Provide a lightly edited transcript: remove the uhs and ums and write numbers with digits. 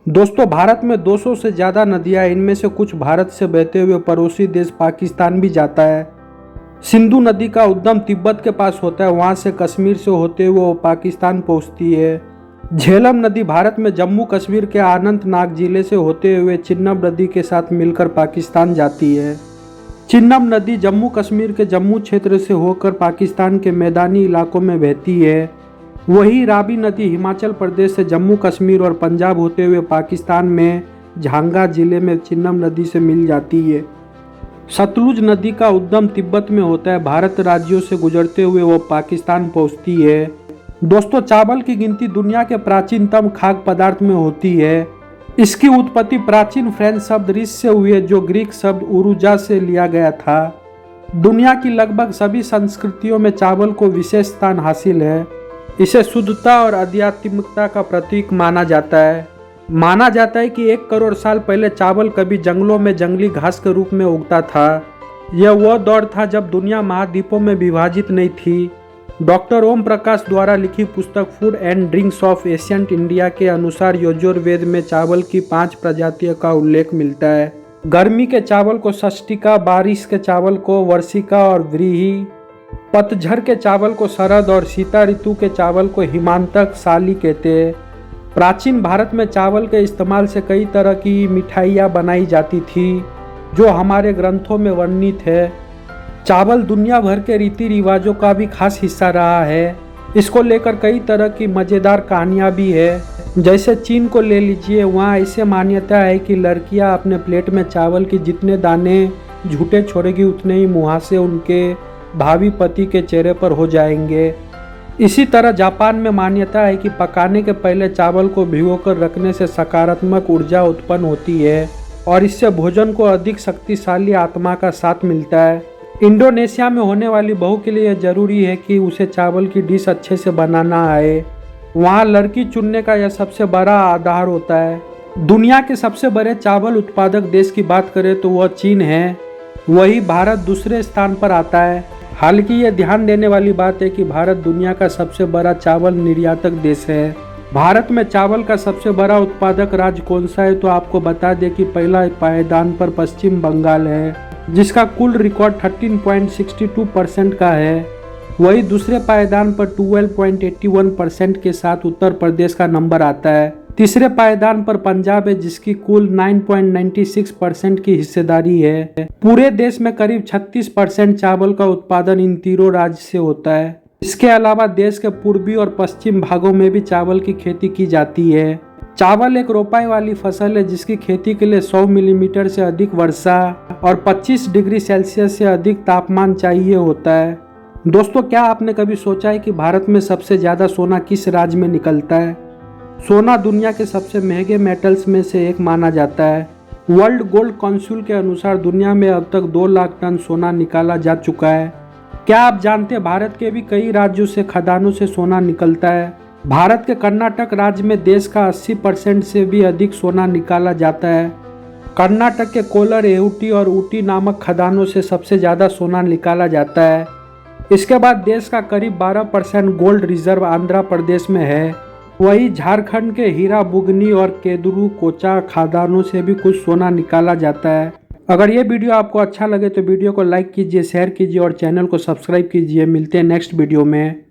दोस्तों, भारत में 200 से ज़्यादा नदियाँ, इनमें से कुछ भारत से बहते हुए पड़ोसी देश पाकिस्तान भी जाता है। सिंधु नदी का उद्गम तिब्बत के पास होता है, वहाँ से कश्मीर से होते हुए वो पाकिस्तान पहुँचती है। झेलम नदी भारत में जम्मू कश्मीर के अनंतनाग जिले से होते हुए चिन्नब नदी के साथ मिलकर पाकिस्तान जाती है। चिन्नब नदी जम्मू कश्मीर के जम्मू क्षेत्र से होकर पाकिस्तान के मैदानी इलाकों में बहती है। वही रावी नदी हिमाचल प्रदेश से जम्मू कश्मीर और पंजाब होते हुए पाकिस्तान में झांगा जिले में चिन्नब नदी से मिल जाती है। सतलुज नदी का उद्गम तिब्बत में होता है, भारत राज्यों से गुजरते हुए वो पाकिस्तान पहुंचती है। दोस्तों, चावल की गिनती दुनिया के प्राचीनतम खाद्य पदार्थ में होती है। इसकी उत्पत्ति प्राचीन फ्रेंच शब्द रिस से हुई है, जो ग्रीक शब्द उरुजा से लिया गया था। दुनिया की लगभग सभी संस्कृतियों में चावल को विशेष स्थान हासिल है। इसे शुद्धता और आध्यात्मिकता का प्रतीक माना जाता है। माना जाता है कि 1 करोड़ साल पहले चावल कभी जंगलों में जंगली घास के रूप में उगता था। यह वह दौर था जब दुनिया महाद्वीपों में विभाजित नहीं थी। डॉक्टर ओम प्रकाश द्वारा लिखी पुस्तक food and drinks of ancient India के अनुसार यजुर्वेद में चावल की 5 प्रजातियों का उल्लेख मिलता है। गर्मी के चावल को षष्टिका, बारिश के चावल को वर्षिका और व्रीहि, पतझड़ के चावल को शरद और शीता ऋतु के चावल को हिमांतक साली कहते हैं। प्राचीन भारत में चावल के इस्तेमाल से कई तरह की मिठाइयाँ बनाई जाती थी, जो हमारे ग्रंथों में वर्णित है। चावल दुनिया भर के रीति रिवाजों का भी खास हिस्सा रहा है। इसको लेकर कई तरह की मज़ेदार कहानियाँ भी है। जैसे चीन को ले लीजिए, वहाँ ऐसे मान्यता है कि लड़कियाँ अपने प्लेट में चावल के जितने दाने झूठे छोड़ेगी, उतने ही मुहासे उनके भावी पति के चेहरे पर हो जाएंगे। इसी तरह जापान में मान्यता है कि पकाने के पहले चावल को भिगोकर रखने से सकारात्मक ऊर्जा उत्पन्न होती है और इससे भोजन को अधिक शक्तिशाली आत्मा का साथ मिलता है। इंडोनेशिया में होने वाली बहू के लिए जरूरी है कि उसे चावल की डिश अच्छे से बनाना आए। वहाँ लड़की चुनने का यह सबसे बड़ा आधार होता है। दुनिया के सबसे बड़े चावल उत्पादक देश की बात करें तो वह चीन है। वही भारत दूसरे स्थान पर आता है। हालांकि यह ध्यान देने वाली बात है कि भारत दुनिया का सबसे बड़ा चावल निर्यातक देश है। भारत में चावल का सबसे बड़ा उत्पादक राज्य कौन सा है, तो आपको बता दें कि पहला पायदान पर पश्चिम बंगाल है, जिसका कुल रिकॉर्ड 13.62% का है। वही दूसरे पायदान पर 12.81% के साथ उत्तर प्रदेश का नंबर आता है। तीसरे पायदान पर पंजाब है, जिसकी कुल 9.96% की हिस्सेदारी है। पूरे देश में करीब 36% चावल का उत्पादन इन तीनों राज्य से होता है। इसके अलावा देश के पूर्वी और पश्चिम भागों में भी चावल की खेती की जाती है। चावल एक रोपाई वाली फसल है, जिसकी खेती के लिए 100 मिलीमीटर से अधिक वर्षा और 25 डिग्री सेल्सियस से अधिक तापमान चाहिए होता है। दोस्तों, क्या आपने कभी सोचा है कि भारत में सबसे ज़्यादा सोना किस राज्य में निकलता है? सोना दुनिया के सबसे महंगे मेटल्स में से एक माना जाता है। वर्ल्ड गोल्ड काउंसिल के अनुसार दुनिया में अब तक 2 लाख टन सोना निकाला जा चुका है। क्या आप जानते हैं भारत के भी कई राज्यों से खदानों से सोना निकलता है? भारत के कर्नाटक राज्य में देश का 80% से भी अधिक सोना निकाला जाता है। कर्नाटक के कोलर, एऊटी और ऊटी नामक खदानों से सबसे ज़्यादा सोना निकाला जाता है। इसके बाद देश का करीब 12% गोल्ड रिजर्व आंध्र प्रदेश में है। वही झारखंड के हीरा बुगनी और केदुरु कोचा खदानों से भी कुछ सोना निकाला जाता है। अगर ये वीडियो आपको अच्छा लगे तो वीडियो को लाइक कीजिए, शेयर कीजिए और चैनल को सब्सक्राइब कीजिए। मिलते हैं नेक्स्ट वीडियो में।